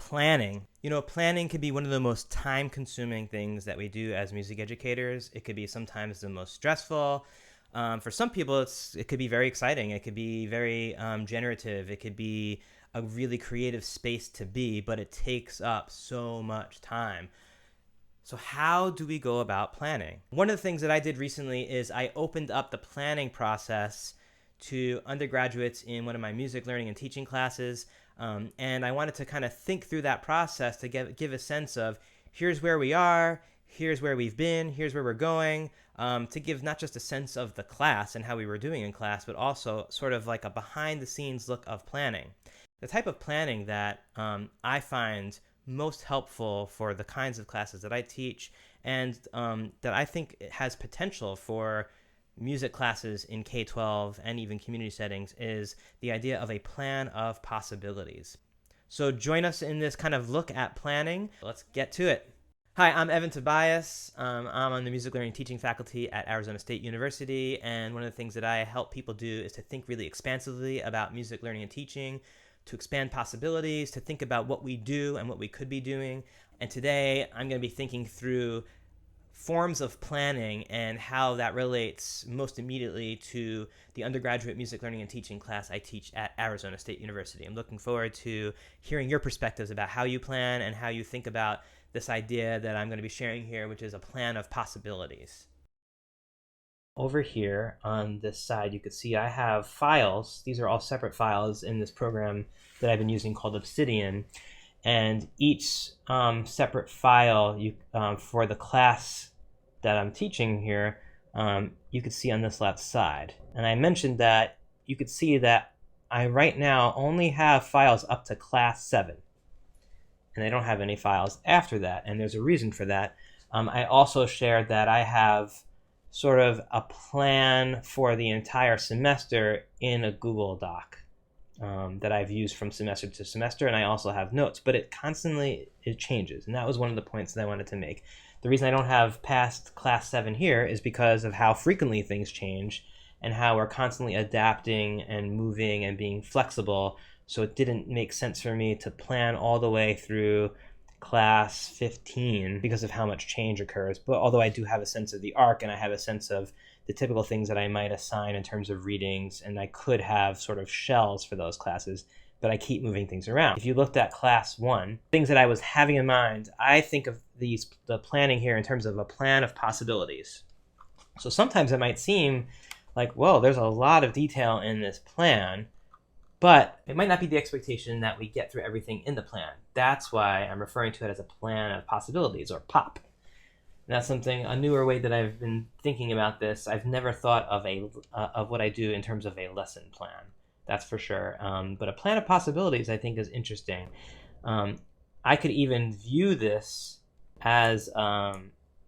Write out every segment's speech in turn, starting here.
Planning. You know, planning can be one of the most time-consuming things that we do as music educators. It could be sometimes the most stressful. For some people, it could be very exciting. It could be very generative. It could be a really creative space to be, but it takes up so much time. So how do we go about planning? One of the things that I did recently is I opened up the planning process to undergraduates in one of my music learning and teaching classes. And I wanted to kind of think through that process to give a sense of here's where we are, here's where we've been, here's where we're going, to give not just a sense of the class and how we were doing in class, but also sort of like a behind the scenes look of planning. The type of planning that I find most helpful for the kinds of classes that I teach and that I think it has potential for music classes in K-12 and even community settings is the idea of a plan of possibilities. So join us in this kind of look at planning. Let's get to it. Hi, I'm Evan Tobias. I'm on the music learning teaching faculty at Arizona State University, and one of the things that I help people do is to think really expansively about music learning and teaching, to expand possibilities, to think about what we do and what we could be doing. And today I'm going to be thinking through forms of planning and how that relates most immediately to the undergraduate music learning and teaching class I teach at Arizona State University. I'm looking forward to hearing your perspectives about how you plan and how you think about this idea that I'm going to be sharing here, which is a plan of possibilities. Over here on this side, you can see I have files. These are all separate files in this program that I've been using called Obsidian. And each separate file for the class that I'm teaching here, you could see on this left side. And I mentioned that you could see that I right now only have files up to class 7. And I don't have any files after that. And there's a reason for that. I also shared that I have sort of a plan for the entire semester in a Google Doc. That I've used from semester to semester, and I also have notes, but it changes, and that was one of the points that I wanted to make. The reason I don't have past class 7 here is because of how frequently things change and how we're constantly adapting and moving and being flexible, so it didn't make sense for me to plan all the way through class 15 because of how much change occurs. But although I do have a sense of the arc and I have a sense of the typical things that I might assign in terms of readings, and I could have sort of shells for those classes, but I keep moving things around. If you looked at class 1, things that I was having in mind, I think of the planning here in terms of a plan of possibilities. So sometimes it might seem like, whoa, there's a lot of detail in this plan, but it might not be the expectation that we get through everything in the plan. That's why I'm referring to it as a plan of possibilities, or POP. That's a newer way that I've been thinking about this. I've never thought of what I do in terms of a lesson plan. That's for sure. But a plan of possibilities, I think, is interesting. I could even view this as a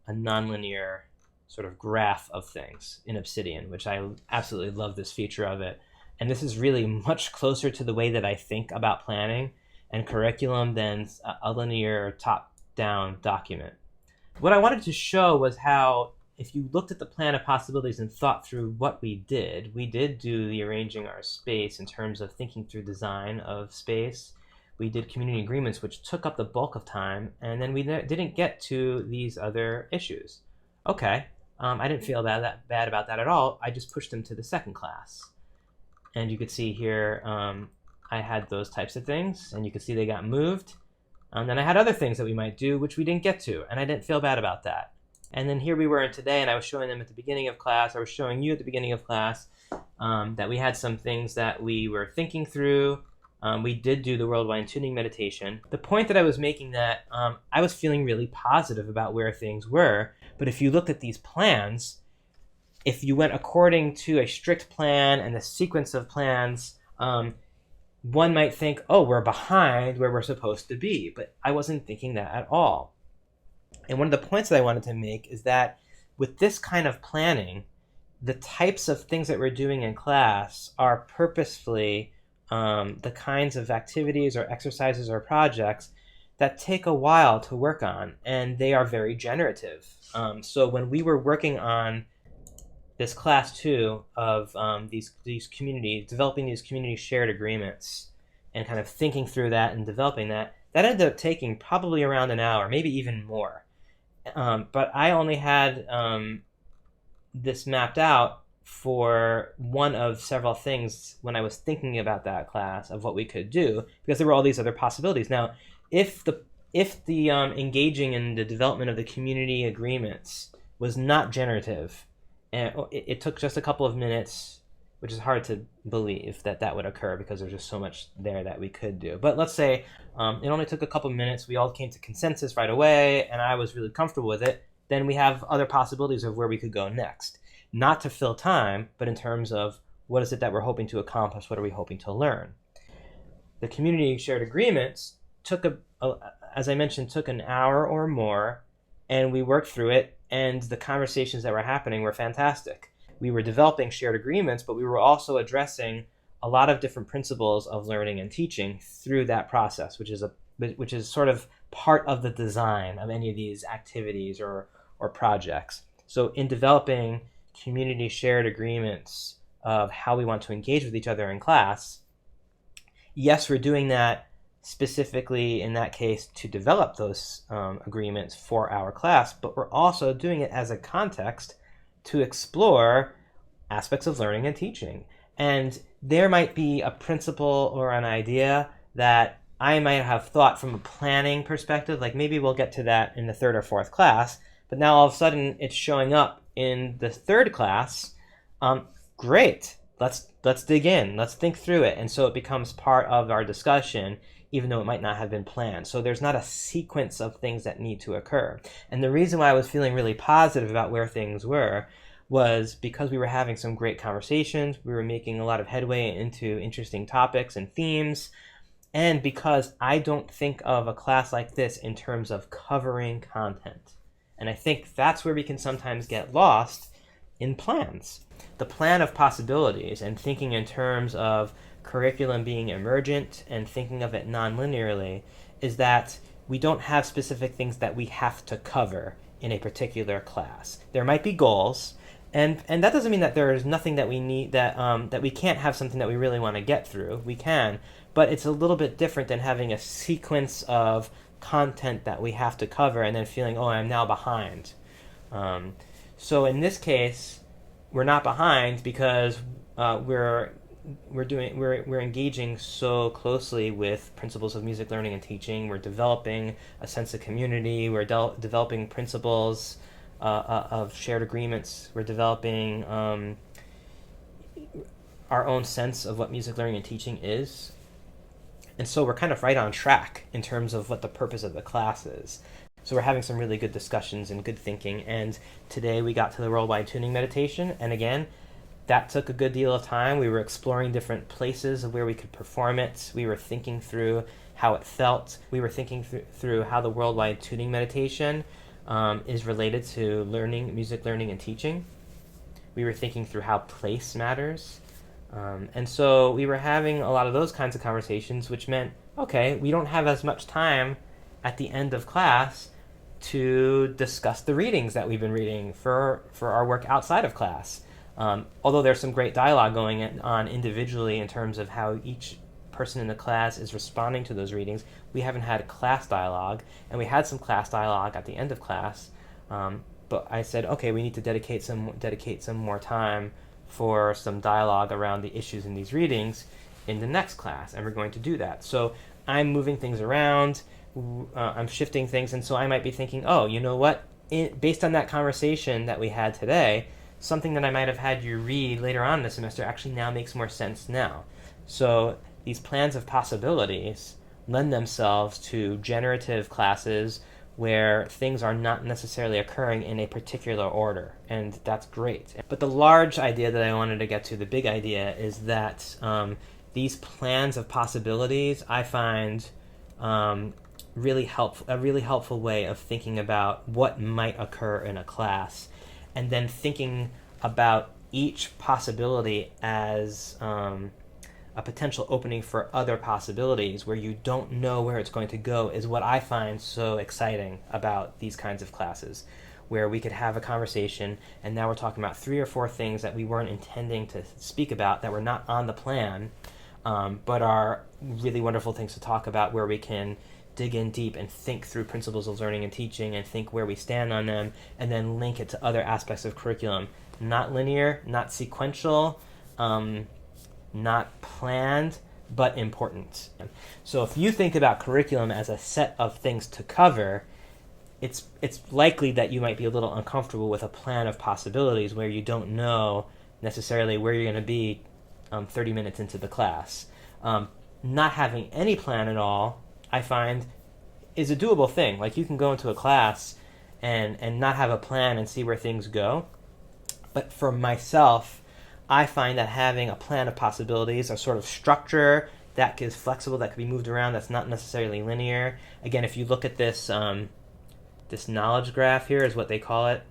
nonlinear sort of graph of things in Obsidian, which I absolutely love this feature of it. And this is really much closer to the way that I think about planning and curriculum than a linear top-down document. What I wanted to show was how, if you looked at the plan of possibilities and thought through what we did do the arranging our space in terms of thinking through design of space. We did community agreements, which took up the bulk of time, and then we didn't get to these other issues. Okay, I didn't feel that bad about that at all. I just pushed them to the second class. And you could see here, I had those types of things, and you could see they got moved. And then I had other things that we might do, which we didn't get to, and I didn't feel bad about that. And then here we were in today, and I was showing them at the beginning of class, I was showing you at the beginning of class, that we had some things that we were thinking through. We did do the worldwide tuning meditation. The point that I was making that I was feeling really positive about where things were, but if you looked at these plans, if you went according to a strict plan and the sequence of plans, one might think, oh, we're behind where we're supposed to be, but I wasn't thinking that at all. And one of the points that I wanted to make is that with this kind of planning, the types of things that we're doing in class are purposefully the kinds of activities or exercises or projects that take a while to work on, and they are very generative. So when we were working on this class 2 of developing these community shared agreements and kind of thinking through that and developing that, That ended up taking probably around an hour, maybe even more. But I only had this mapped out for one of several things when I was thinking about that class of what we could do, because there were all these other possibilities. Now, if the engaging in the development of the community agreements was not generative, and it took just a couple of minutes, which is hard to believe that that would occur because there's just so much there that we could do. But let's say it only took a couple of minutes. We all came to consensus right away, and I was really comfortable with it. Then we have other possibilities of where we could go next. Not to fill time, but in terms of what is it that we're hoping to accomplish? What are we hoping to learn? The community shared agreements took as I mentioned, took an hour or more, and we worked through it, and the conversations that were happening were fantastic. We were developing shared agreements, but we were also addressing a lot of different principles of learning and teaching through that process, which is sort of part of the design of any of these activities or projects. So in developing community shared agreements of how we want to engage with each other in class, yes, we're doing that specifically in that case to develop those agreements for our class, but we're also doing it as a context to explore aspects of learning and teaching. And there might be a principle or an idea that I might have thought from a planning perspective, like maybe we'll get to that in the third or fourth class, but now all of a sudden it's showing up in the third class. Great, let's dig in, let's think through it. And so it becomes part of our discussion, even though it might not have been planned. So there's not a sequence of things that need to occur. And the reason why I was feeling really positive about where things were was because we were having some great conversations, we were making a lot of headway into interesting topics and themes, and because I don't think of a class like this in terms of covering content. And I think that's where we can sometimes get lost in plans. The plan of possibilities and thinking in terms of curriculum being emergent and thinking of it non-linearly is that we don't have specific things that we have to cover in a particular class. There might be goals, and that doesn't mean that there is nothing that we need, that we can't have something that we really want to get through. We can, but it's a little bit different than having a sequence of content that we have to cover and then feeling, oh, I'm now behind. So in this case, we're not behind because we're engaging so closely with principles of music learning and teaching. We're developing a sense of community. We're developing principles of shared agreements. We're developing our own sense of what music learning and teaching is. And so we're kind of right on track in terms of what the purpose of the class is. So we're having some really good discussions and good thinking. And today we got to the worldwide tuning meditation. And again, that took a good deal of time. We were exploring different places of where we could perform it. We were thinking through how it felt. We were thinking through how the worldwide tuning meditation is related to music learning and teaching. We were thinking through how place matters. And so we were having a lot of those kinds of conversations, which meant, okay, we don't have as much time at the end of class to discuss the readings that we've been reading for our work outside of class. Although there's some great dialogue going on individually in terms of how each person in the class is responding to those readings, we haven't had class dialogue, and we had some class dialogue at the end of class. But I said, okay, we need to dedicate some more time for some dialogue around the issues in these readings in the next class, and we're going to do that. So I'm moving things around, I'm shifting things, and so I might be thinking, oh, you know what? Based on that conversation that we had today, something that I might have had you read later on in the semester actually now makes more sense now. So these plans of possibilities lend themselves to generative classes where things are not necessarily occurring in a particular order, and that's great. But the large idea that I wanted to get to, the big idea, is that these plans of possibilities I find a really helpful way of thinking about what might occur in a class, and then thinking about each possibility as a potential opening for other possibilities where you don't know where it's going to go is what I find so exciting about these kinds of classes, where we could have a conversation and now we're talking about 3 or 4 things that we weren't intending to speak about, that were not on the plan, but are really wonderful things to talk about, where we can dig in deep and think through principles of learning and teaching and think where we stand on them, and then link it to other aspects of curriculum. Not linear, not sequential, not planned, but important. So if you think about curriculum as a set of things to cover, it's likely that you might be a little uncomfortable with a plan of possibilities where you don't know necessarily where you're going to be 30 minutes into the class. Not having any plan at all, I find, is a doable thing. Like, you can go into a class and not have a plan and see where things go. But for myself, I find that having a plan of possibilities, a sort of structure that is flexible, that can be moved around, that's not necessarily linear. Again, if you look at this this knowledge graph here is what they call it.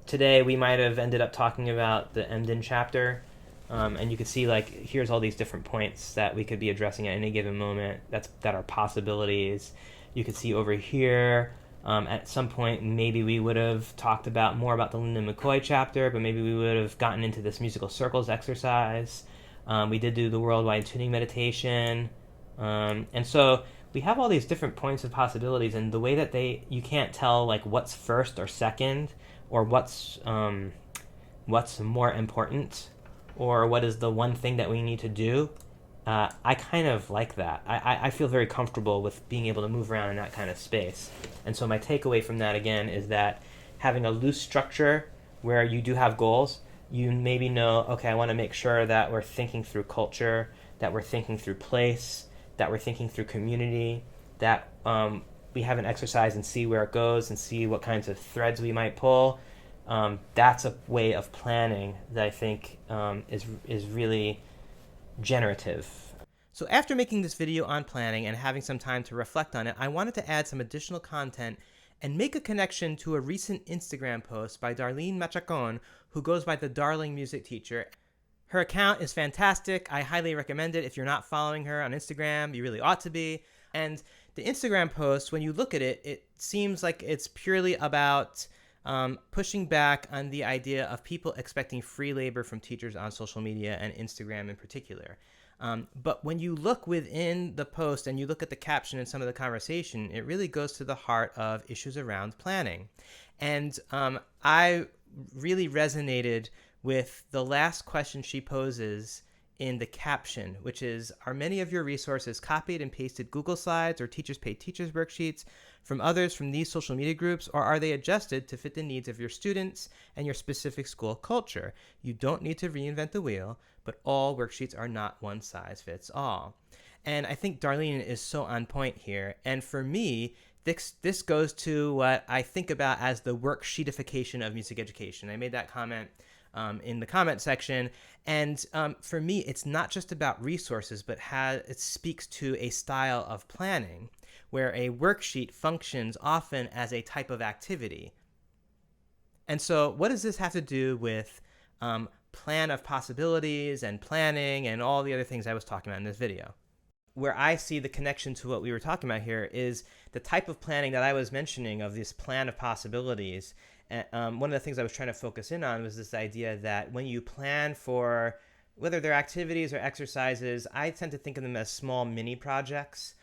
Today we might have ended up talking about the Emden chapter, and you could see, like, here's all these different points that we could be addressing at any given moment that are possibilities. You could see over here, at some point maybe we would have talked more about the Linda McCoy chapter, but maybe we would have gotten into this musical circles exercise. We did do the worldwide tuning meditation, and so we have all these different points of possibilities, and the way that you can't tell, like, what's first or second, or what's more important, or what is the one thing that we need to do. I kind of like that. I feel very comfortable with being able to move around in that kind of space. And so my takeaway from that, again, is that having a loose structure where you do have goals, you maybe know, okay, I want to make sure that we're thinking through culture, that we're thinking through place, that we're thinking through community, that we have an exercise and see where it goes and see what kinds of threads we might pull. That's a way of planning that I think is really generative. So after making this video on planning and having some time to reflect on it, I wanted to add some additional content and make a connection to a recent Instagram post by Darlene Machacon, who goes by the Darling Music Teacher. Her account is fantastic. I highly recommend it. If you're not following her on Instagram, you really ought to be. And the Instagram post, when you look at it, it seems like it's purely about pushing back on the idea of people expecting free labor from teachers on social media and Instagram in particular. But when you look within the post and you look at the caption and some of the conversation, it really goes to the heart of issues around planning. And I really resonated with the last question she poses in the caption, which is, are many of your resources copied and pasted Google Slides or Teachers Pay Teachers worksheets from others from these social media groups, or are they adjusted to fit the needs of your students and your specific school culture? You don't need to reinvent the wheel, but all worksheets are not one size fits all. And I think Darlene is so on point here. And for me, this goes to what I think about as the worksheetification of music education. I made that comment in the comment section. And for me, it's not just about resources, but it speaks to a style of planning where a worksheet functions often as a type of activity. And so what does this have to do with plan of possibilities and planning and all the other things I was talking about in this video? Where I see the connection to what we were talking about here is the type of planning that I was mentioning of this plan of possibilities. One of the things I was trying to focus in on was this idea that when you plan for, whether they're activities or exercises, I tend to think of them as small mini projects,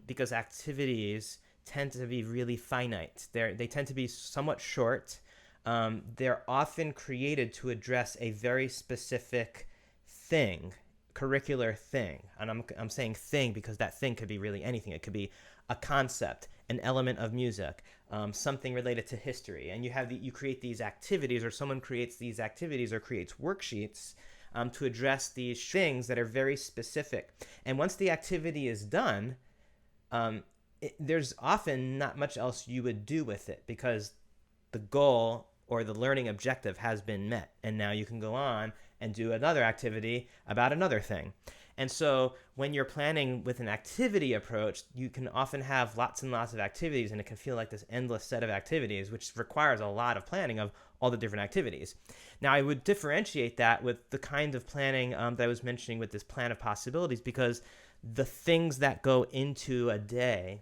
because activities tend to be really finite. They tend to be somewhat short. They're often created to address a very specific thing, curricular thing. And I'm saying thing because that thing could be really anything. It could be a concept, an element of music, something related to history. And you create these activities, or someone creates these activities or creates worksheets to address these things that are very specific. And once the activity is done, there's often not much else you would do with it because the goal or the learning objective has been met. And now you can go on and do another activity about another thing. And so when you're planning with an activity approach, you can often have lots and lots of activities, and it can feel like this endless set of activities, which requires a lot of planning of all the different activities. Now, I would differentiate that with the kind of planning that I was mentioning with this plan of possibilities, because the things that go into a day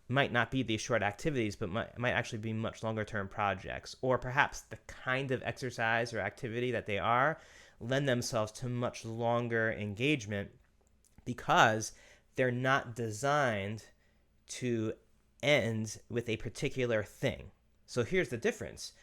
might not be these short activities, but might actually be much longer term projects, or perhaps the kind of exercise or activity that they are lend themselves to much longer engagement because they're not designed to end with a particular thing. So here's the difference.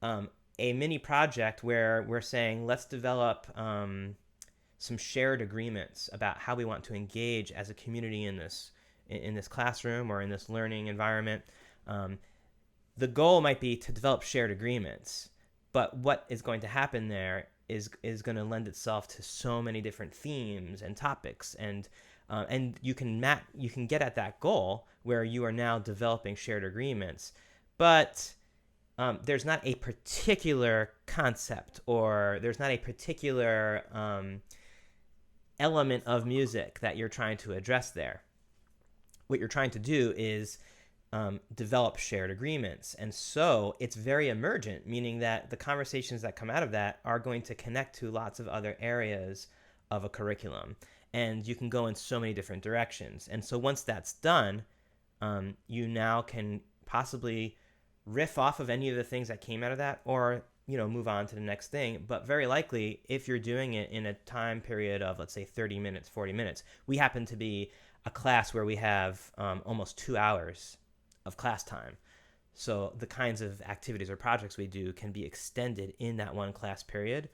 A mini project where we're saying, let's develop some shared agreements about how we want to engage as a community in this classroom or in this learning environment. The goal might be to develop shared agreements, but what is going to happen there is going to lend itself to so many different themes and topics, and you can get at that goal where you are now developing shared agreements, but there's not a particular concept, or there's not a particular element of music that you're trying to address there. What you're trying to do is develop shared agreements. And so it's very emergent, meaning that the conversations that come out of that are going to connect to lots of other areas of a curriculum. And you can go in so many different directions. And so once that's done, you now can possibly riff off of any of the things that came out of that, or move on to the next thing. But very likely, if you're doing it in a time period of, let's say, 30 minutes, 40 minutes, we happen to be a class where we have almost 2 hours of class time. So the kinds of activities or projects we do can be extended in that one class period.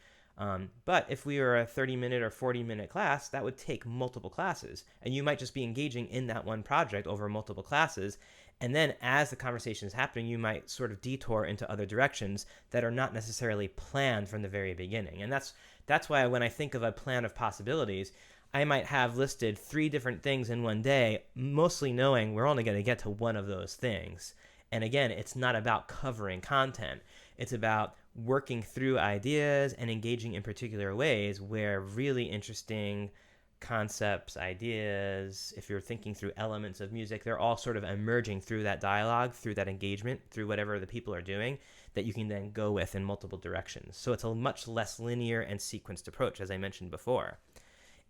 But if we were a 30-minute or 40-minute class, that would take multiple classes. And you might just be engaging in that one project over multiple classes. And then as the conversation is happening, you might sort of detour into other directions that are not necessarily planned from the very beginning. And that's why when I think of a plan of possibilities, I might have listed 3 different things in one day, mostly knowing we're only going to get to one of those things. And again, it's not about covering content. It's about working through ideas and engaging in particular ways where really interesting concepts, ideas, if you're thinking through elements of music, they're all sort of emerging through that dialogue, through that engagement, through whatever the people are doing, that you can then go with in multiple directions. So it's a much less linear and sequenced approach, as I mentioned before.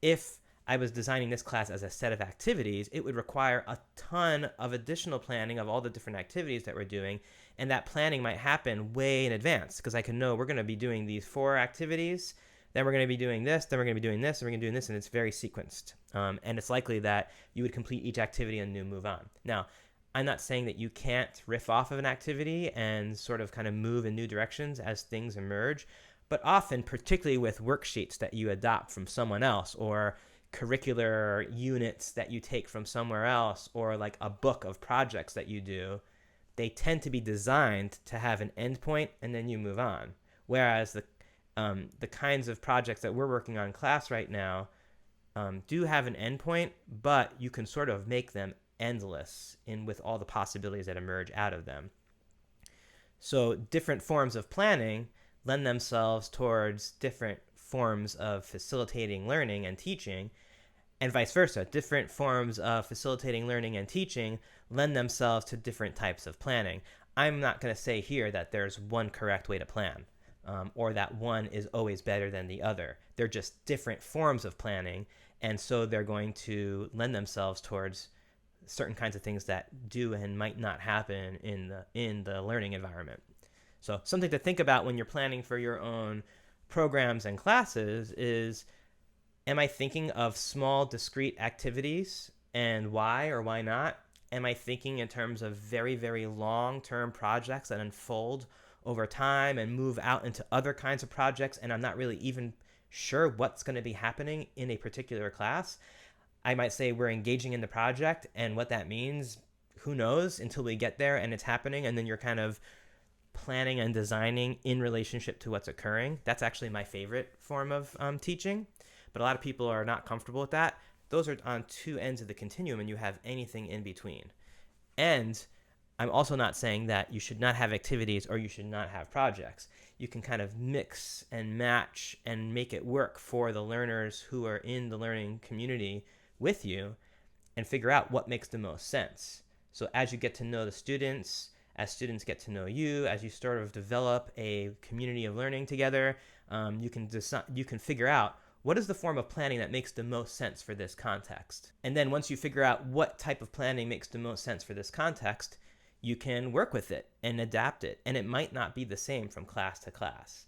If I was designing this class as a set of activities, it would require a ton of additional planning of all the different activities that we're doing, and that planning might happen way in advance, because I can know we're going to be doing these 4 activities, then we're going to be doing this, then we're going to be doing this, and we're going to be doing this, and it's very sequenced. And it's likely that you would complete each activity and then move on. Now, I'm not saying that you can't riff off of an activity and sort of kind of move in new directions as things emerge, but often, particularly with worksheets that you adopt from someone else, or curricular units that you take from somewhere else, or like a book of projects that you do, they tend to be designed to have an endpoint and then you move on. Whereas the kinds of projects that we're working on in class right now do have an endpoint, but you can sort of make them endless with all the possibilities that emerge out of them. So different forms of planning lend themselves towards different forms of facilitating learning and teaching, and vice versa. Different forms of facilitating learning and teaching lend themselves to different types of planning. I'm not going to say here that there's one correct way to plan, or that one is always better than the other. They're just different forms of planning, and so they're going to lend themselves towards certain kinds of things that do and might not happen in the learning environment. So something to think about when you're planning for your own programs and classes is, am I thinking of small, discrete activities, and why or why not? Am I thinking in terms of very, very long-term projects that unfold over time and move out into other kinds of projects, and I'm not really even sure what's going to be happening in a particular class? I might say we're engaging in the project, and what that means, who knows, until we get there and it's happening, and then you're kind of planning and designing in relationship to what's occurring. That's actually my favorite form of teaching, but a lot of people are not comfortable with that. Those are on 2 ends of the continuum, and you have anything in between. And I'm also not saying that you should not have activities or you should not have projects. You can kind of mix and match and make it work for the learners who are in the learning community with you, and figure out what makes the most sense. So as you get to know the students, as students get to know you, as you sort of develop a community of learning together, you can figure out what is the form of planning that makes the most sense for this context. And then once you figure out what type of planning makes the most sense for this context, you can work with it and adapt it. And it might not be the same from class to class.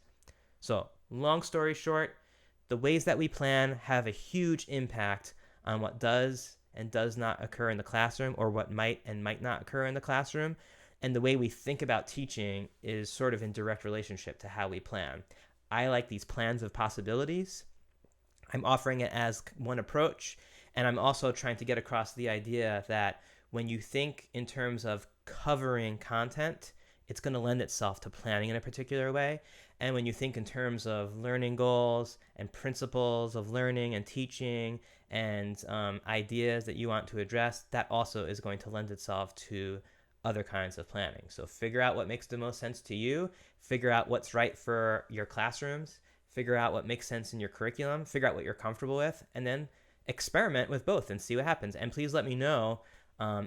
So long story short, the ways that we plan have a huge impact on what does and does not occur in the classroom, or what might and might not occur in the classroom. And the way we think about teaching is sort of in direct relationship to how we plan. I like these plans of possibilities. I'm offering it as one approach, and I'm also trying to get across the idea that when you think in terms of covering content, it's going to lend itself to planning in a particular way. And when you think in terms of learning goals and principles of learning and teaching and ideas that you want to address, that also is going to lend itself to other kinds of planning. So figure out what makes the most sense to you, figure out what's right for your classrooms, figure out what makes sense in your curriculum, figure out what you're comfortable with, and then experiment with both and see what happens. And please let me know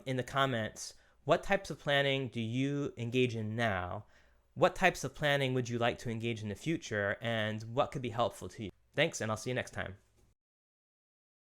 in the comments, what types of planning do you engage in now? What types of planning would you like to engage in the future? And what could be helpful to you? Thanks, and I'll see you next time.